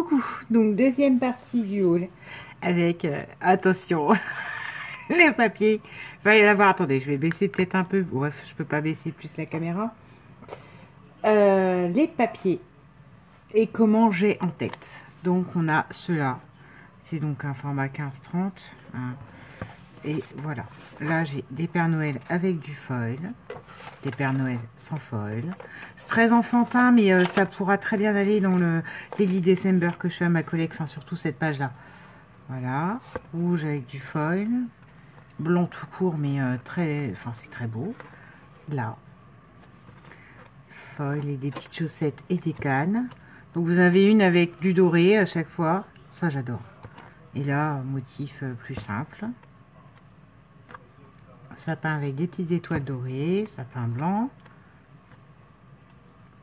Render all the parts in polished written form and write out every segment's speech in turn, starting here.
Coucou, donc deuxième partie du haul avec, attention, les papiers. Il va y en avoir, attendez, je vais baisser peut-être un peu, bref, je peux pas baisser plus la caméra. Les papiers et comment j'ai en tête. Donc on a cela, c'est donc un format 15-30, hein. Et voilà, là j'ai des Pères Noël avec du foil, des Pères Noël sans foil. C'est très enfantin, mais ça pourra très bien aller dans le Daily December que je fais à ma collègue, enfin surtout cette page là. Voilà, rouge avec du foil, blanc tout court, mais c'est très beau. Là, foil et des petites chaussettes et des cannes. Donc vous avez une avec du doré à chaque fois, ça j'adore. Et là, motif plus simple. Sapin avec des petites étoiles dorées, sapin blanc.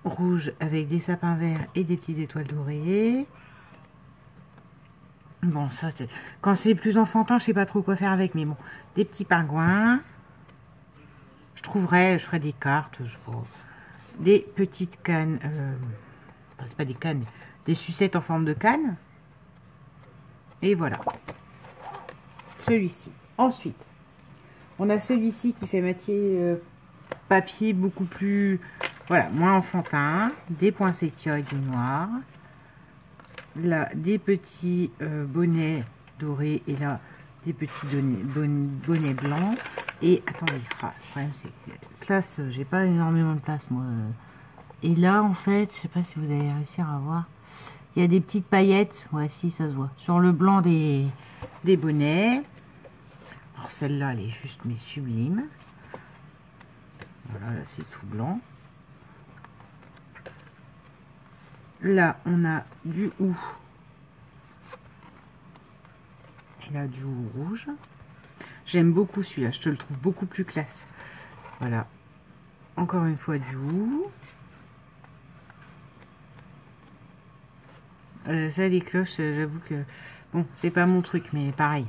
Rouge avec des sapins verts et des petites étoiles dorées. Bon, ça c'est... Quand c'est plus enfantin, je sais pas trop quoi faire avec, mais bon. Des petits pingouins. Je ferai des cartes, je vois. Des petites cannes. Enfin, c'est pas des cannes, des sucettes en forme de canne. Et voilà. Celui-ci. Ensuite, on a celui-ci qui fait matière papier beaucoup plus, voilà, moins enfantin. Des poinsettias avec du noir. Là, des petits bonnets dorés. Et là, des petits bonnets blancs. Et attendez, le problème c'est que place, j'ai pas énormément de place moi. Et là, en fait, je sais pas si vous allez réussir à voir. Il y a des petites paillettes. Ouais, si, ça se voit. Sur le blanc des bonnets. Alors celle-là, elle est juste mais sublime. Voilà, là c'est tout blanc. Là, on a du hou. Et là, du hou rouge. J'aime beaucoup celui-là, je te le trouve beaucoup plus classe. Voilà. Encore une fois, du hou. Ça, les cloches, j'avoue que... Bon, c'est pas mon truc, mais pareil.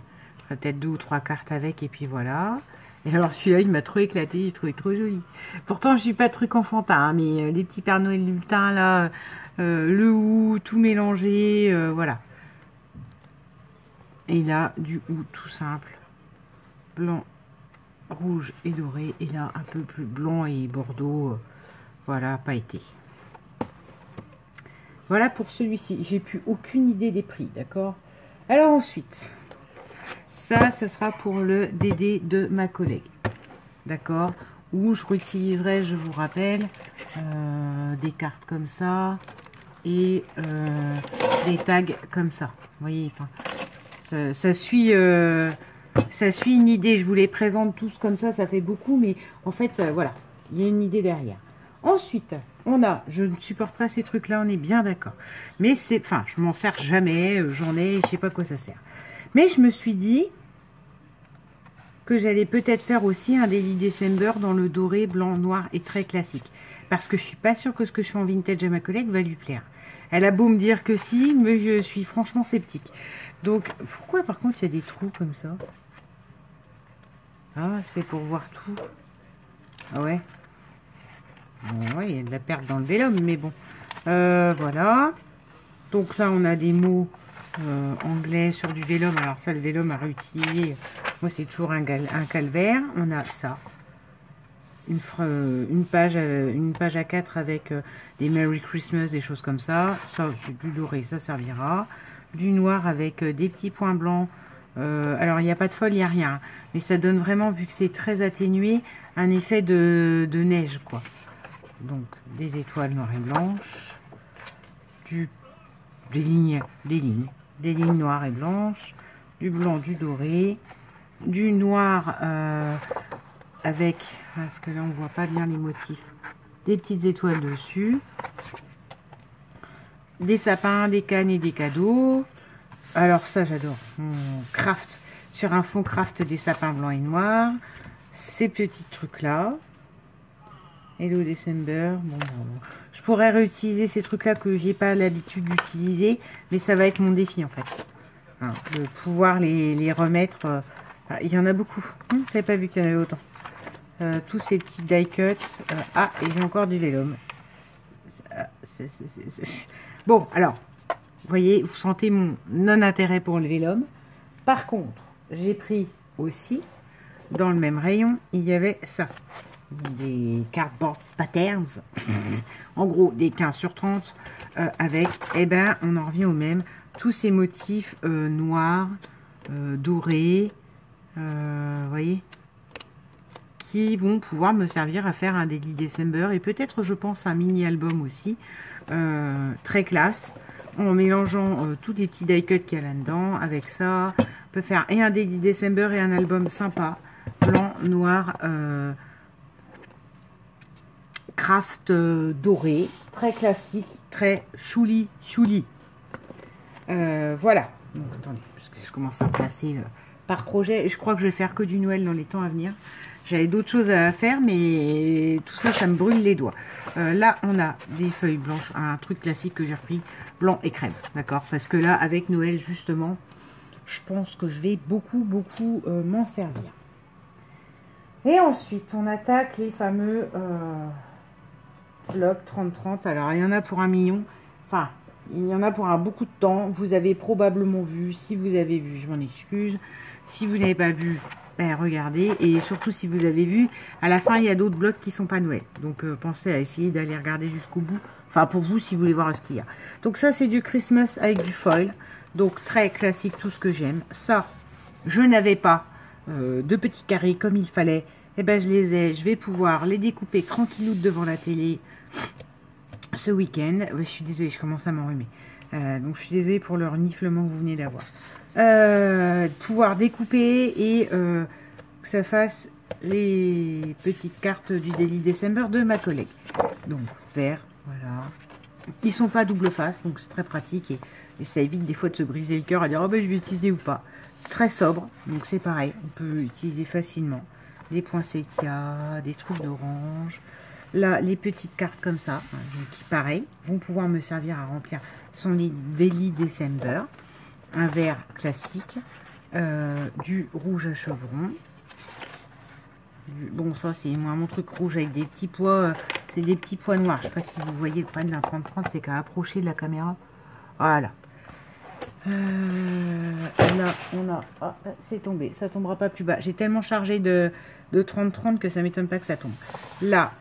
Peut-être 2 ou 3 cartes avec et puis voilà. Et alors celui-là il m'a trop éclaté, j'ai trouvé trop joli. Pourtant je suis pas truc enfantin, hein, mais les petits Pères Noël lutins là, le hou, tout mélangé, voilà. Et là du hou tout simple, blanc, rouge et doré, et là un peu plus blanc et bordeaux, voilà, pailleté. Voilà pour celui-ci, j'ai plus aucune idée des prix, d'accord. Alors ensuite... Ça sera pour le DD de ma collègue. D'accord. Où je réutiliserai, je vous rappelle, des cartes comme ça et des tags comme ça. Vous voyez, enfin, ça suit une idée. Je vous les présente tous comme ça fait beaucoup, mais en fait, ça, voilà, il y a une idée derrière. Ensuite, on a, je ne supporte pas ces trucs-là, on est bien d'accord. Mais c'est, enfin, je m'en sers jamais, j'en ai, je sais pas quoi ça sert. Mais je me suis dit que j'allais peut-être faire aussi un Daily December dans le doré, blanc, noir et très classique. Parce que je suis pas sûre que ce que je fais en vintage à ma collègue va lui plaire. Elle a beau me dire que si, mais je suis franchement sceptique. Donc, pourquoi par contre il y a des trous comme ça? Ah, c'était pour voir tout. Ah ouais. Bon, ouais, il y a de la perte dans le vélum, mais bon. Voilà. Donc là, on a des mots... anglais sur du vélum. Alors ça, le vélum à réutiliser, moi c'est toujours un calvaire. On a ça, une page A4 avec des Merry Christmas, des choses comme ça. Ça c'est du doré, ça servira. Du noir avec des petits points blancs. Alors il n'y a pas de foil, il n'y a rien, mais ça donne vraiment, vu que c'est très atténué, un effet de neige quoi. Donc des étoiles noires et blanches, des lignes noires et blanches, du blanc, du doré, du noir avec, parce que là on voit pas bien les motifs, des petites étoiles dessus, des sapins, des cannes et des cadeaux. Alors ça j'adore, craft, sur un fond craft des sapins blancs et noirs, ces petits trucs là. Hello December. Bon. Je pourrais réutiliser ces trucs-là que j'ai pas l'habitude d'utiliser, mais ça va être mon défi en fait. Hein, de pouvoir les remettre. Il y en a beaucoup. Je n'avais pas vu qu'il y en avait autant. Tous ces petits die cuts. Et j'ai encore du vélum. Bon, alors, voyez, vous sentez mon non-intérêt pour le vélum. Par contre, j'ai pris aussi, dans le même rayon, il y avait ça. Des cardboard patterns. En gros, des 15 sur 30 avec, eh ben, on en revient au même. Tous ces motifs noirs, dorés, voyez, qui vont pouvoir me servir à faire un Daily December et peut-être, je pense, un mini-album aussi, très classe, en mélangeant tous les petits die-cuts qu'il y a là-dedans. Avec ça, on peut faire et un Daily December et un album sympa, blanc, noir, craft doré, très classique, très chouli. Voilà. Donc, attendez, parce que je commence à passer par projet. Je crois que je vais faire que du Noël dans les temps à venir. J'avais d'autres choses à faire, mais tout ça, ça me brûle les doigts. Là, on a des feuilles blanches, un truc classique que j'ai repris, blanc et crème, d'accord? Parce que là, avec Noël, justement, je pense que je vais beaucoup m'en servir. Et ensuite, on attaque les fameux blocs 30-30. Alors, il y en a pour 1 million. Enfin, il y en a pour beaucoup de temps. Vous avez probablement vu. Si vous avez vu, je m'en excuse. Si vous n'avez pas vu, ben, regardez. Et surtout, si vous avez vu, à la fin, il y a d'autres blocs qui ne sont pas Noël. Donc, pensez à essayer d'aller regarder jusqu'au bout. Enfin, pour vous, si vous voulez voir ce qu'il y a. Donc, ça, c'est du Christmas avec du foil. Donc, très classique, tout ce que j'aime. Ça, je n'avais pas de petits carrés comme il fallait. Eh ben, je les ai. Je vais pouvoir les découper tranquillou devant la télé ce week-end. Ouais, je suis désolée, je commence à m'enrhumer. Donc, je suis désolée pour le reniflement que vous venez d'avoir. Pouvoir découper et que ça fasse les petites cartes du Daily December de ma collègue. Donc, vert, voilà. Ils sont pas double face, donc c'est très pratique et ça évite des fois de se briser le cœur à dire oh ben je vais utiliser ou pas. Très sobre, donc c'est pareil, on peut utiliser facilement. Des poinsettias, des trucs d'orange. Là, les petites cartes comme ça, hein, donc, qui pareil, vont pouvoir me servir à remplir son Daily December. Un vert classique, du rouge à chevrons. Bon, ça c'est moi mon truc rouge avec des petits pois, c'est des petits pois noirs. Je sais pas si vous voyez le problème d'un 30-30, c'est qu'à approcher de la caméra. Voilà. Là, on a... Ah, c'est tombé, ça tombera pas plus bas. J'ai tellement chargé de 30-30 que ça m'étonne pas que ça tombe. Là,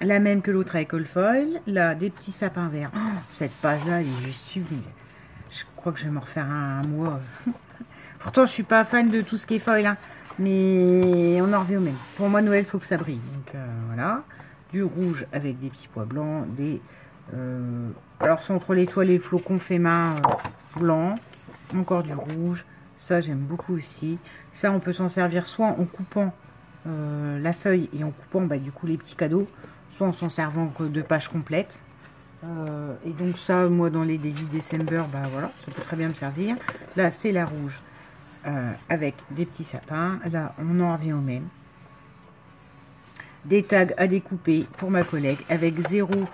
la même que l'autre avec all foil. Là, des petits sapins verts. Oh, cette page-là, elle est juste sublime. Je crois que je vais me refaire un mois. Pourtant, je suis pas fan de tout ce qui est foil, hein, mais on en revient au même. Pour moi, Noël, il faut que ça brille. Donc, voilà. Du rouge avec des petits pois blancs. Alors, c'est entre les toiles et les flocons fait main blanc. Encore du rouge. Ça, j'aime beaucoup aussi. Ça, on peut s'en servir soit en coupant la feuille et en coupant, bah, du coup, les petits cadeaux. Soit en s'en servant de pages complètes. Et donc ça, moi, dans les Daily December, bah voilà, ça peut très bien me servir. Là, c'est la rouge avec des petits sapins. Là, on en revient au même. Des tags à découper pour ma collègue avec zéro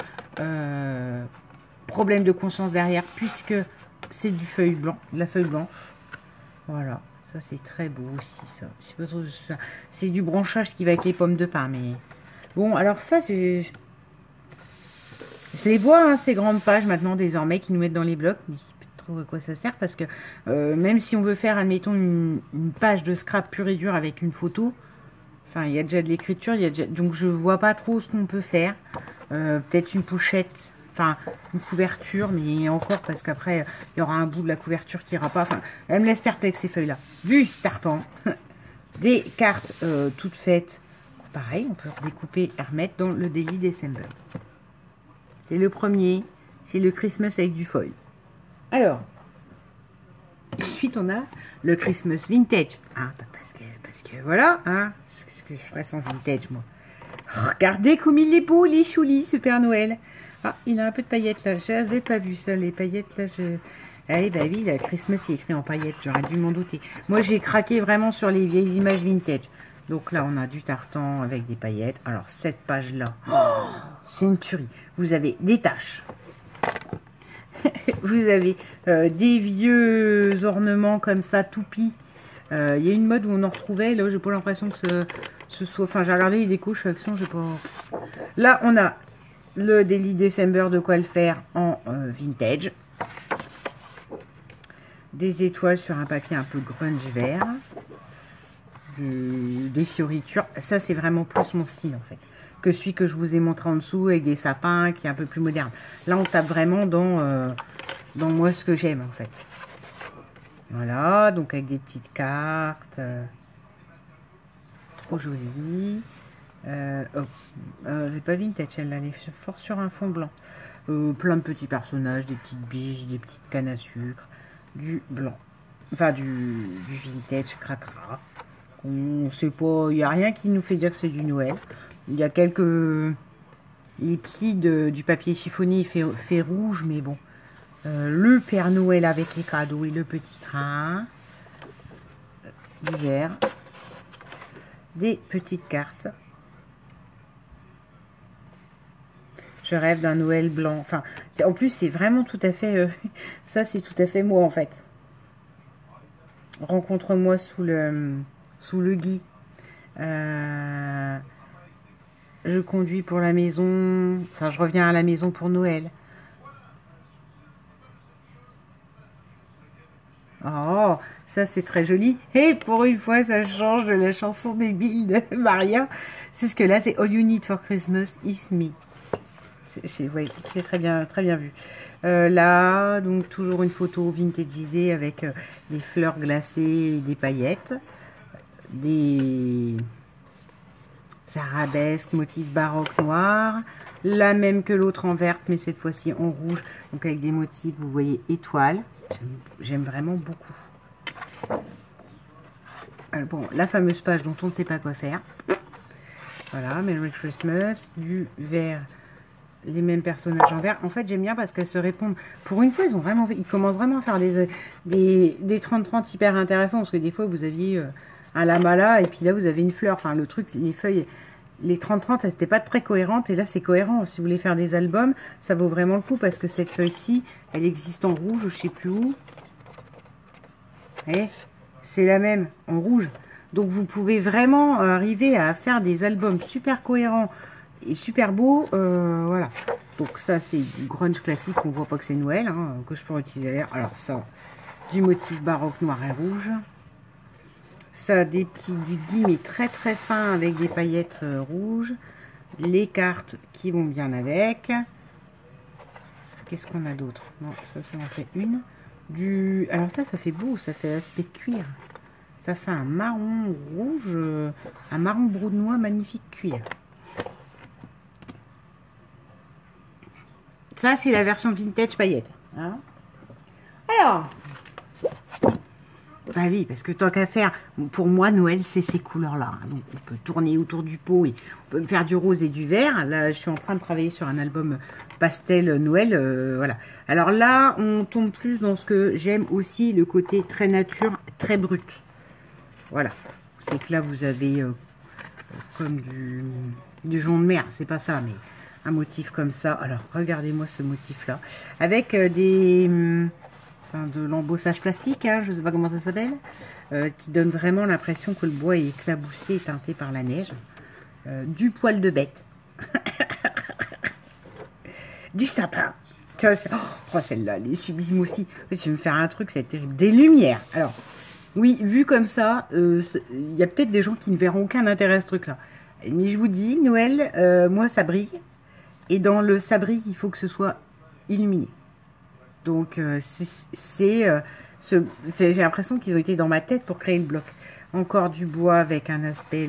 problème de conscience derrière, puisque c'est du feuille blanc, de la feuille blanche. Voilà, ça c'est très beau aussi, ça. Je sais pas trop ça. C'est du branchage qui va avec les pommes de pin, mais bon, alors ça, c'est... Je les vois, hein, ces grandes pages maintenant désormais qui nous mettent dans les blocs. Mais je sais pas trop à quoi ça sert parce que même si on veut faire, admettons, une page de scrap pur et dur avec une photo, enfin, il y a déjà de l'écriture, donc je vois pas trop ce qu'on peut faire. Peut-être une pochette, enfin, une couverture, mais encore parce qu'après, il y aura un bout de la couverture qui ira pas. Enfin, elle me laisse perplexe ces feuilles-là. Du tartan, des cartes toutes faites. Pareil, on peut redécouper et remettre dans le Daily December. C'est le premier, c'est le Christmas avec du foil. Alors, ensuite on a le Christmas Vintage. Hein, parce que voilà, hein, ce que je ferais sans vintage, moi. Regardez comme il est beau, les choulis, ce Père Noël. Ah, il a un peu de paillettes là, j'avais pas vu ça, les paillettes là. Ah bah oui, le Christmas est écrit en paillettes, j'aurais dû m'en douter. Moi j'ai craqué vraiment sur les vieilles images vintage. Donc là, on a du tartan avec des paillettes. Alors, cette page-là, oh, c'est une tuerie. Vous avez des taches. Vous avez des vieux ornements comme ça, toupies. Il y a une mode où on en retrouvait. Là, j'ai pas l'impression que ce soit... Enfin, j'ai regardé les décos, je suis avec ça, j'ai pas... Là, on a le Daily December de quoi le faire en vintage. des étoiles sur un papier un peu grunge vert. Des fioritures. Ça, c'est vraiment plus mon style, en fait, que celui que je vous ai montré en dessous, avec des sapins, qui est un peu plus moderne. Là, on tape vraiment dans moi ce que j'aime, en fait. Voilà, donc avec des petites cartes. Trop jolies. J'ai pas vintage, elle est fort sur un fond blanc. Plein de petits personnages, des petites biches, des petites cannes à sucre, du blanc. Enfin, du vintage cracra. On sait pas, il n'y a rien qui nous fait dire que c'est du Noël. Il y a quelques ellipsis du papier chiffonné, il fait rouge, mais bon. Le Père Noël avec les cadeaux et le petit train. Du vert. Des petites cartes. Je rêve d'un Noël blanc. Enfin, en plus, c'est vraiment tout à fait... ça, c'est tout à fait moi, en fait. Rencontre-moi sous le gui. Je conduis pour la maison. Enfin, je reviens à la maison pour Noël. Oh, ça c'est très joli. Et pour une fois, ça change de la chanson débile de Maria. C'est ce que là, c'est All You Need for Christmas is Me. Oui, c'est très bien vu. Là, donc toujours une photo vintagisée avec des fleurs glacées et des paillettes. Des arabesques, motifs baroque noir. La même que l'autre en verte, mais cette fois-ci en rouge. Donc avec des motifs, vous voyez, étoiles. J'aime vraiment beaucoup. Alors, bon, la fameuse page dont on ne sait pas quoi faire. Voilà, Merry Christmas, du vert, les mêmes personnages en vert. En fait, j'aime bien parce qu'elles se répondent. Pour une fois, ils commencent vraiment à faire des 30-30 hyper intéressants. Parce que des fois, vous aviez un lamala et puis là, vous avez une fleur. Enfin, le truc, les feuilles, les 30-30, elles n'étaient pas très cohérentes. Et là, c'est cohérent. Si vous voulez faire des albums, ça vaut vraiment le coup parce que cette feuille-ci, elle existe en rouge, je ne sais plus où. Et c'est la même, en rouge. Donc, vous pouvez vraiment arriver à faire des albums super cohérents et super beaux. Voilà. Donc, ça, c'est du grunge classique. On voit pas que c'est Noël, hein, que je peux utiliser l'air. Alors, ça, du motif baroque noir et rouge. Ça, du gui, mais très très fin avec des paillettes rouges. Les cartes qui vont bien avec. Qu'est-ce qu'on a d'autre? Non, ça en fait une. Alors ça fait beau, ça fait aspect de cuir. Ça fait un marron rouge, un marron broudnois magnifique cuir. Ça, c'est la version vintage paillettes. Hein. Alors, bah oui, parce que tant qu'à faire, pour moi, Noël, c'est ces couleurs-là. Donc, on peut tourner autour du pot et on peut faire du rose et du vert. Là, je suis en train de travailler sur un album pastel Noël. Voilà. Alors là, on tombe plus dans ce que j'aime aussi, le côté très nature, très brut. Voilà. C'est que là, vous avez comme du jonc de mer. C'est pas ça, mais un motif comme ça. Alors, regardez-moi ce motif-là. Avec de l'embossage plastique, hein, je ne sais pas comment ça s'appelle, qui donne vraiment l'impression que le bois est éclaboussé et teinté par la neige. Du poil de bête. Du sapin. Oh, celle-là, elle est sublime aussi. Je vais me faire un truc, c'est terrible. Des lumières. Alors, oui, vu comme ça, il y a peut-être des gens qui ne verront aucun intérêt à ce truc-là. Mais je vous dis, Noël, moi, ça brille. Et dans le sabri, il faut que ce soit illuminé. Donc, j'ai l'impression qu'ils ont été dans ma tête pour créer le bloc. Encore du bois avec un aspect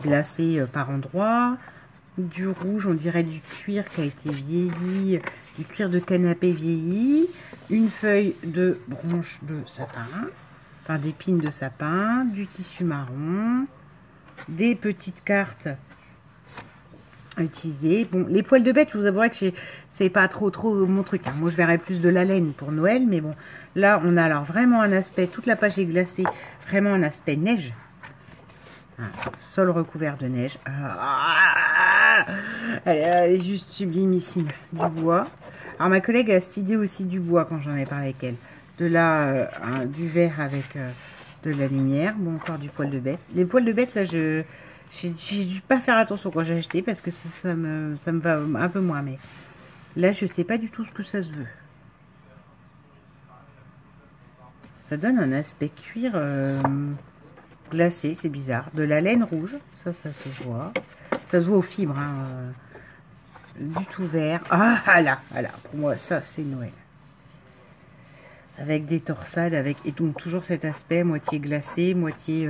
glacé par endroits. Du rouge, on dirait du cuir qui a été vieilli. Du cuir de canapé vieilli. Une feuille de branche de sapin. Enfin, d'épines de sapin. Du tissu marron. Des petites cartes utilisées. Bon, les poils de bête, je vous avouerai que c'est pas trop mon truc. Hein. Moi, je verrais plus de la laine pour Noël. Mais bon, là, on a alors vraiment un aspect, toute la page est glacée. Vraiment un aspect neige. Sol recouvert de neige. Elle est juste sublimissime. Du bois. Alors, ma collègue a cette idée aussi du bois quand j'en ai parlé avec elle. De là, du vert avec de la lumière. Bon, encore du poil de bête. Les poils de bête, là, j'ai dû pas faire attention quand j'ai acheté parce que ça me va un peu moins. Mais là, je sais pas du tout ce que ça se veut. Ça donne un aspect cuir glacé, c'est bizarre. De la laine rouge, ça se voit. Ça se voit aux fibres, hein, du tout vert. Ah là, pour moi, ça c'est Noël. Avec des torsades, et donc toujours cet aspect moitié glacé, moitié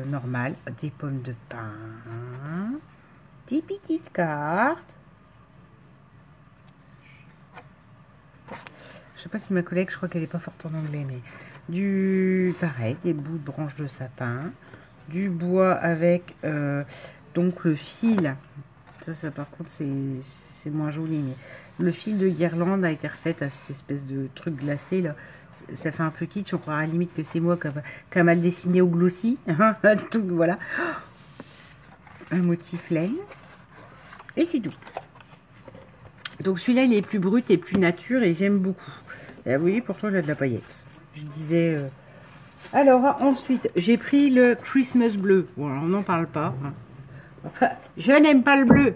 normal. Des pommes de pin, des petites cartes. Je sais pas si ma collègue, je crois qu'elle est pas forte en anglais, mais pareil, des bouts de branches de sapin, du bois avec donc le fil. Ça par contre c'est moins joli, mais le fil de guirlande a été refait à cette espèce de truc glacé là. Ça fait un peu kitsch, on croirait à la limite que c'est moi qui a mal dessiné au glossy. Donc voilà, un motif laine et c'est tout. Donc celui-là il est plus brut et plus nature et j'aime beaucoup. Et vous voyez, pourtant il a de la paillette. Je disais. Alors ensuite j'ai pris le Christmas bleu. Bon, alors, on n'en parle pas. Hein. Je n'aime pas le bleu.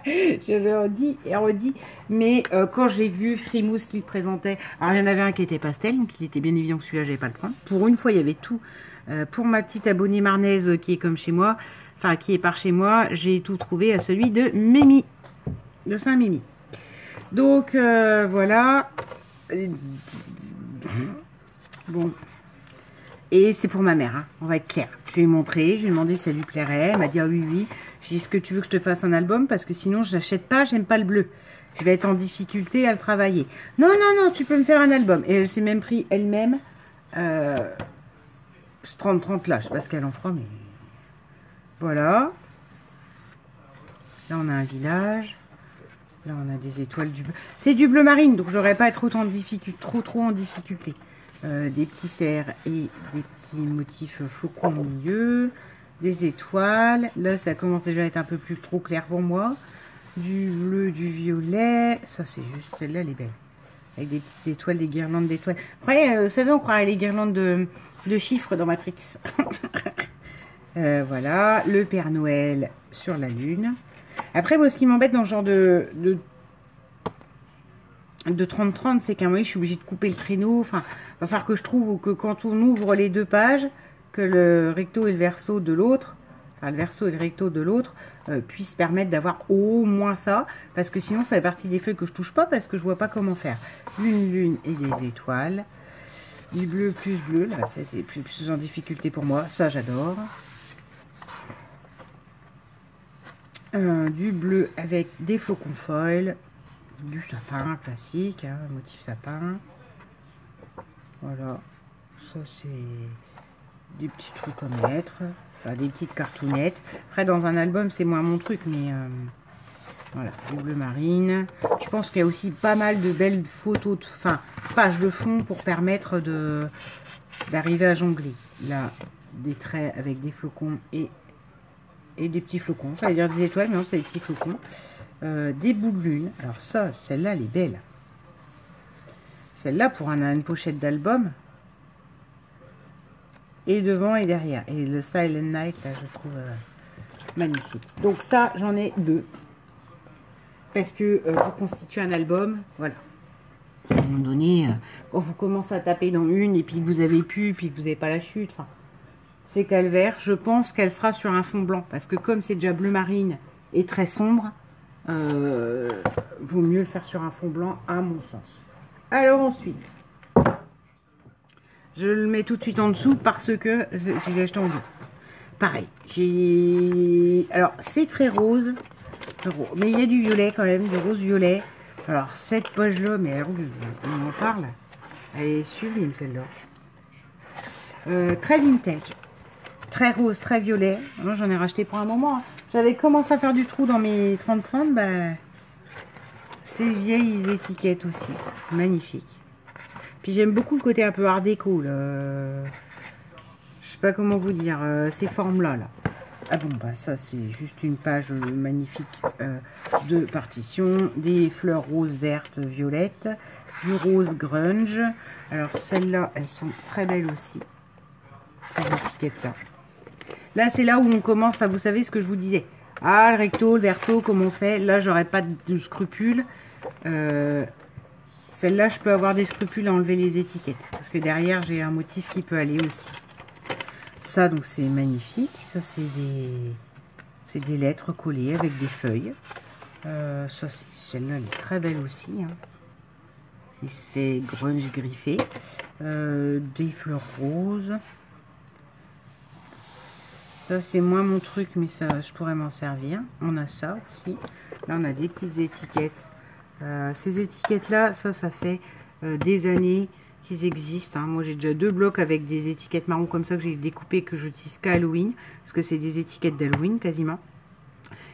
Je le redis et redis. Mais quand j'ai vu Frimousse qu'il présentait, alors il y en avait un qui était pastel, donc il était bien évident que celui-là, j'allais pas le prendre. Pour une fois, il y avait tout. Pour ma petite abonnée marnaise qui est comme chez moi, enfin qui est par chez moi, j'ai tout trouvé à celui de Mimi, de Saint-Mimi. Donc voilà. Bon. Et c'est pour ma mère, hein. On va être clair. Je lui ai montré, je lui ai demandé si ça lui plairait. Elle m'a dit ah oui, oui. Je lui ai dit, est-ce que tu veux que je te fasse un album? Parce que sinon, je n'achète pas, j'aime pas le bleu. Je vais être en difficulté à le travailler. Non, non, non, tu peux me faire un album. Et elle s'est même pris elle-même ce 30-30 là. Je sais pas ce qu'elle en fera, mais voilà. Là, on a un village. Là, on a des étoiles du bleu. C'est du bleu marine, donc j'aurais pas être trop en difficulté. Des petits cerfs et des petits motifs flocons au milieu, des étoiles. Là, ça commence déjà à être un peu plus trop clair pour moi. Du bleu, du violet. Ça, c'est juste celle-là, elle est belle. Avec des petites étoiles, des guirlandes d'étoiles. Après, vous savez, on croirait les guirlandes de chiffres dans Matrix. Voilà, le Père Noël sur la lune. Après, moi, ce qui m'embête dans ce genre de 30-30, c'est qu'à un moment, je suis obligée de couper le traîneau. Enfin, il va falloir que je trouve que quand on ouvre les deux pages, que le recto et le verso de l'autre, enfin le verso et le recto de l'autre, puissent permettre d'avoir au moins ça. Parce que sinon, ça fait partie des feuilles que je touche pas parce que je vois pas comment faire. Une lune et des étoiles. Du bleu plus bleu. Là, c'est plus en difficulté pour moi. Ça, j'adore. Du bleu avec des flocons foil. Du sapin classique, hein, motif sapin. Voilà, ça c'est des petits trucs à mettre, enfin, des petites cartounettes. Après dans un album c'est moins mon truc, mais voilà, du bleu marine. Je pense qu'il y a aussi pas mal de belles photos, pages de fond pour permettre d'arriver à jongler. Là, des traits avec des flocons et des petits flocons. Ça veut dire des étoiles, mais non, c'est des petits flocons. Des bouts de lune. Alors ça, celle-là, elle est belle. Celle-là, pour une pochette d'album. Et devant et derrière. Et le Silent Night, là, je trouve magnifique. Donc ça, j'en ai deux. Parce que pour constituer un album, voilà. À un moment donné, quand vous commencez à taper dans une, et puis que vous avez pu, puis que vous n'avez pas la chute, enfin, c'est calvaire. Je pense qu'elle sera sur un fond blanc. Parce que comme c'est déjà bleu marine et très sombre, vaut mieux le faire sur un fond blanc à mon sens. Alors ensuite, je le mets tout de suite en dessous parce que j'ai acheté en deux. Pareil, alors c'est très rose, mais il y a du violet quand même, du rose violet. Alors cette poche là, mais alors, on en parle, elle est sublime celle-là. Très vintage, très rose, très violet. Moi j'en ai racheté pour un moment. Hein. J'avais commencé à faire du trou dans mes 30-30, bah, ces vieilles étiquettes aussi, magnifique. Puis j'aime beaucoup le côté un peu art déco, là. Je sais pas comment vous dire, ces formes-là, là. Ah bon, bah ça c'est juste une page magnifique de partition, des fleurs roses, vertes, violettes, du rose grunge. Alors celles-là, elles sont très belles aussi, ces étiquettes-là. Là, c'est là où on commence à, vous savez ce que je vous disais. Ah, le recto, le verso, comment on fait? Là, j'aurais pas de scrupules. Celle-là, je peux avoir des scrupules à enlever les étiquettes. Parce que derrière, j'ai un motif qui peut aller aussi. Ça, donc, c'est magnifique. Ça, c'est des lettres collées avec des feuilles. Ça, celle-là, elle est très belle aussi. Hein. Il se fait grunge griffé. Des fleurs roses. Ça, c'est moins mon truc, mais ça, je pourrais m'en servir. On a ça aussi. Là, on a des petites étiquettes. Ces étiquettes-là, ça fait des années qu'ils existent. Hein. Moi, j'ai déjà 2 blocs avec des étiquettes marron comme ça que j'ai découpées, que j'utilise qu'à Halloween. Parce que c'est des étiquettes d'Halloween, quasiment.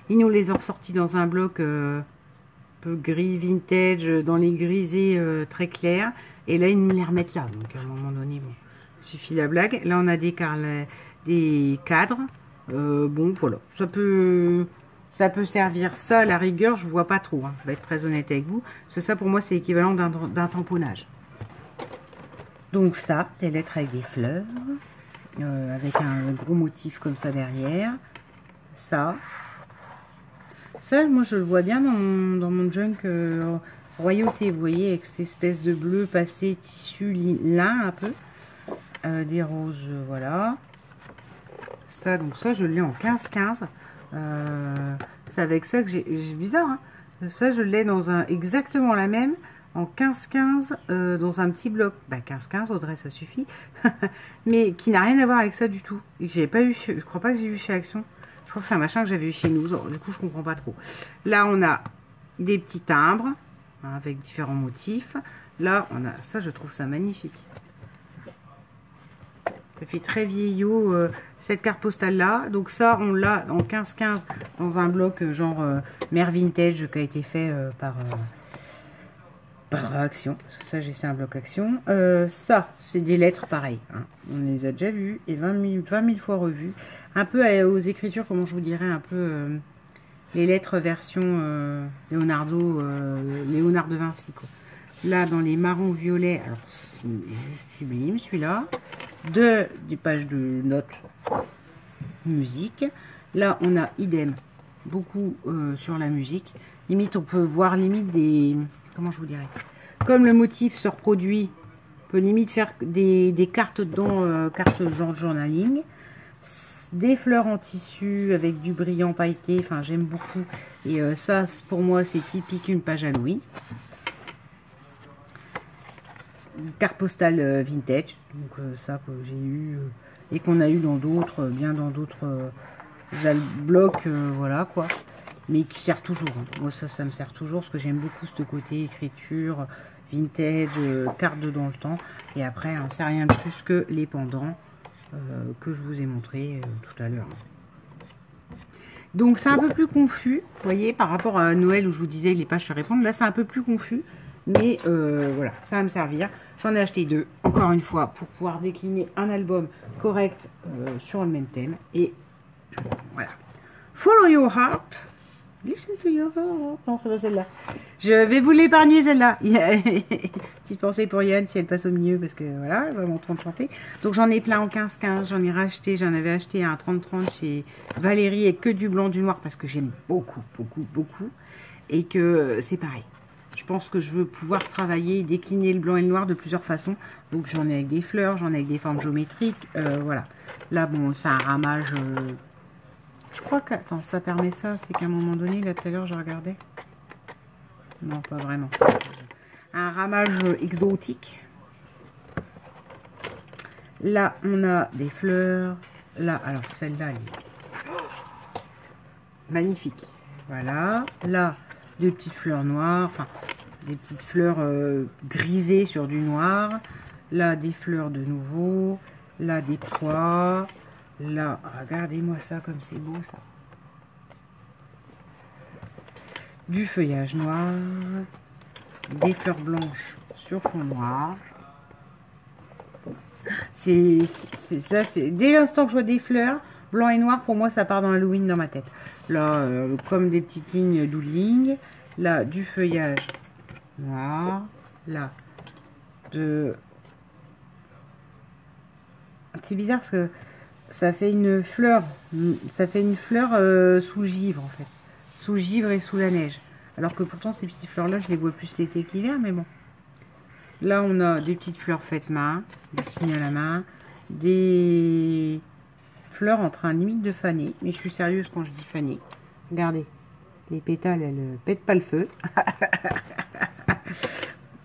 Ils nous les ont ressortis dans un bloc un peu gris vintage, dans les grisés très clairs. Et là, ils nous les remettent là. Donc, à un moment donné, bon, suffit la blague. Là, on a des cadres. Bon, voilà. Ça peut servir. Ça, à la rigueur, je vois pas trop. Hein. Je vais être très honnête avec vous. Parce que ça, pour moi, c'est l'équivalent d'un tamponnage. Donc ça, des lettres avec des fleurs. Avec un gros motif comme ça derrière. Ça, moi, je le vois bien dans mon junk royauté. Vous voyez, avec cette espèce de bleu passé, tissu lin un peu. Des roses, voilà. Ça, donc ça, je l'ai en 15-15. C'est avec ça que j'ai... Bizarre, hein. Ça, je l'ai dans exactement la même, en 15-15, dans un petit bloc. Bah, 15-15, Audrey, ça suffit. Mais qui n'a rien à voir avec ça du tout. Et que j'avais pas eu, je crois pas que j'ai vu chez Action. Je crois que c'est un machin que j'avais eu chez nous. Du coup, je comprends pas trop. Là, on a des petits timbres, hein, avec différents motifs. Là, on a... Ça, je trouve ça magnifique. Ça fait très vieillot, cette carte postale-là. Donc ça, on l'a en 15-15 dans un bloc genre Mère Vintage qui a été fait par Action. Parce que ça, c'est un bloc Action. Ça, c'est des lettres pareilles. Hein. On les a déjà vues et 20 000 fois revues. Un peu aux écritures, comment je vous dirais, un peu les lettres version Léonard de Vinci, quoi. Là, dans les marrons violets, alors c'est sublime celui-là. Des pages de notes musique. Là, on a idem, beaucoup sur la musique. Limite, on peut voir limite des... Comment je vous dirais? Comme le motif se reproduit, on peut limite faire des cartes dedans, cartes genre journaling. Des fleurs en tissu avec du brillant pailleté. Enfin, j'aime beaucoup. Et ça, pour moi, c'est typique une page Halloween. Carte postale vintage, donc ça que j'ai eu et qu'on a eu dans d'autres, bien dans d'autres blocs, voilà quoi, mais qui sert toujours. Hein. Moi ça me sert toujours parce que j'aime beaucoup ce côté écriture vintage, carte dans le temps. Et après, hein, c'est rien de plus que les pendants que je vous ai montré tout à l'heure. Donc c'est un peu plus confus, vous voyez, par rapport à Noël où je vous disais les pages se répondent. Là c'est un peu plus confus. Mais voilà, ça va me servir. J'en ai acheté 2, encore une fois, pour pouvoir décliner un album correct sur le même thème. Et voilà. Follow your heart. Listen to your heart. Non, c'est pas celle-là. Je vais vous l'épargner, celle-là. Petite pensée pour Yann, si elle passe au milieu, parce que voilà, elle va m'entendre chanter. Donc j'en ai plein en 15-15. J'en ai racheté, j'en avais acheté un 30-30 chez Valérie et que du blanc, du noir, parce que j'aime beaucoup, beaucoup, beaucoup. Et que c'est pareil. Je pense que je veux pouvoir travailler et décliner le blanc et le noir de plusieurs façons. Donc j'en ai avec des fleurs, j'en ai avec des formes géométriques. Voilà. Là, bon, c'est un ramage. Je crois que... Attends, ça permet ça. C'est qu'à un moment donné, là tout à l'heure, je regardais. Non, pas vraiment. Un ramage exotique. Là, on a des fleurs. Là, alors celle-là, elle est magnifique. Voilà. Là, des petites fleurs noires, enfin des petites fleurs grisées sur du noir. Là, des fleurs de nouveau. Là, des pois. Là, regardez-moi ça comme c'est beau ça. Du feuillage noir. Des fleurs blanches sur fond noir. C'est ça, c'est dès l'instant que je vois des fleurs blanc et noir, pour moi ça part dans Halloween dans ma tête. Là, comme des petites lignes doodling. Là, du feuillage noir. Là, c'est bizarre parce que ça fait une fleur. Ça fait une fleur sous givre en fait. Sous givre et sous la neige. Alors que pourtant ces petites fleurs là, je les vois plus l'été qu'hiver, mais bon. Là, on a des petites fleurs faites main, des signes à la main, des fleurs en train limite de faner. Mais je suis sérieuse quand je dis faner. Regardez, les pétales, elles ne pètent pas le feu.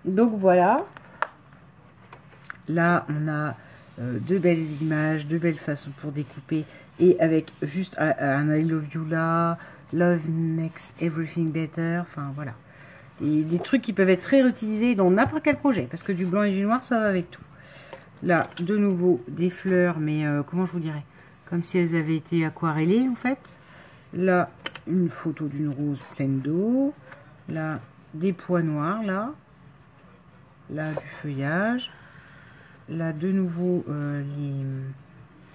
Donc voilà. Là, on a de belles images, de belles façons pour découper. Et avec juste un I love you là, love makes everything better. Enfin, voilà. Et des trucs qui peuvent être très réutilisés dans n'importe quel projet. Parce que du blanc et du noir, ça va avec tout. Là, de nouveau, des fleurs, mais comment je vous dirais? Comme si elles avaient été aquarellées, en fait. Là, une photo d'une rose pleine d'eau. Là, des pois noirs, là. Là, du feuillage. Là, de nouveau,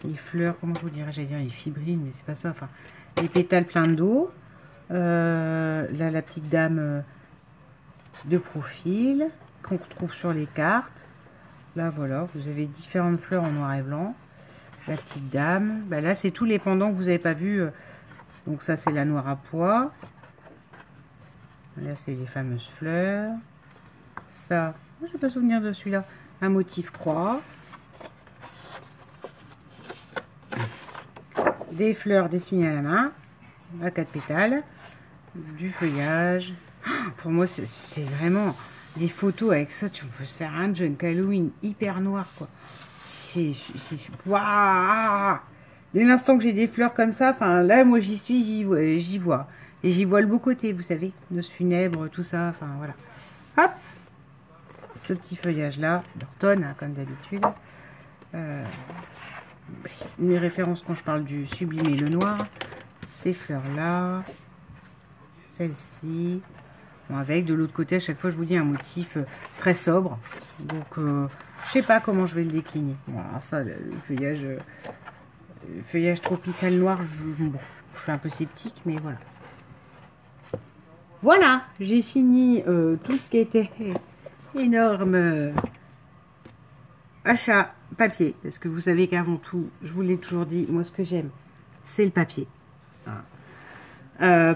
les fleurs, comment je vous dirais? J'allais dire les fibrines, mais c'est pas ça. Enfin, les pétales pleins d'eau. Là, la petite dame de profil qu'on retrouve sur les cartes. Là, voilà, vous avez différentes fleurs en noir et blanc. La petite dame. Ben là, c'est tous les pendants que vous n'avez pas vus. Donc ça, c'est la noire à pois. Là, c'est les fameuses fleurs. Ça, je n'ai pas souvenir de celui-là. Un motif croix. Des fleurs dessinées à la main. À 4 pétales. Du feuillage. Pour moi, c'est vraiment des photos avec ça. Tu peux se faire un junk Halloween hyper noir, quoi. Waouh! Dès l'instant que j'ai des fleurs comme ça, enfin là, moi j'y suis, j'y vois. Et j'y vois le beau côté, vous savez, noces funèbres, tout ça, enfin voilà. Hop! Ce petit feuillage-là, d'automne, hein, comme d'habitude. Mes références quand je parle du sublime et le noir. Ces fleurs-là. Celle-ci. Bon, avec de l'autre côté, à chaque fois, je vous dis un motif très sobre. Donc, je sais pas comment je vais le décliner. Bon, alors ça, le feuillage tropical noir, bon, je suis un peu sceptique, mais voilà. Voilà, j'ai fini tout ce qui était énorme achat papier. Parce que vous savez qu'avant tout, je vous l'ai toujours dit, moi ce que j'aime, c'est le papier.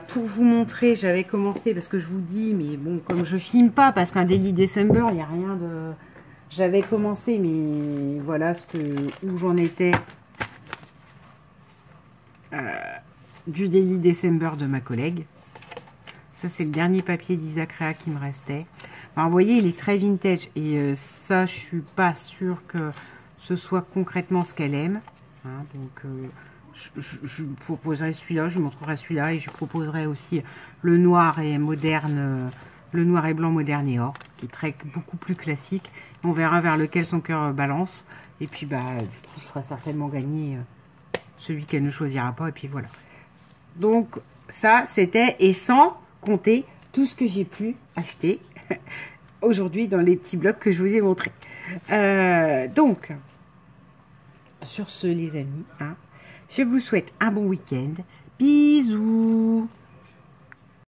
Pour vous montrer, j'avais commencé, parce que je vous dis, mais bon, comme je filme pas, parce qu'un Daily December, il n'y a rien de... J'avais commencé, mais voilà où j'en étais du Daily December de ma collègue. Ça, c'est le dernier papier d'Isaac Rea qui me restait. Enfin, vous voyez, il est très vintage, et ça, je suis pas sûre que ce soit concrètement ce qu'elle aime. Hein, donc... je proposerai celui-là, je montrerai celui-là et je proposerai aussi le noir et moderne, le noir et blanc moderne et or, qui est beaucoup plus classique. On verra vers lequel son cœur balance. Et puis bah, du coup, je ferai certainement gagner celui qu'elle ne choisira pas. Et puis voilà. Donc ça, c'était, et sans compter tout ce que j'ai pu acheter aujourd'hui dans les petits blocs que je vous ai montrés. Donc, sur ce les amis, hein, je vous souhaite un bon week-end. Bisous!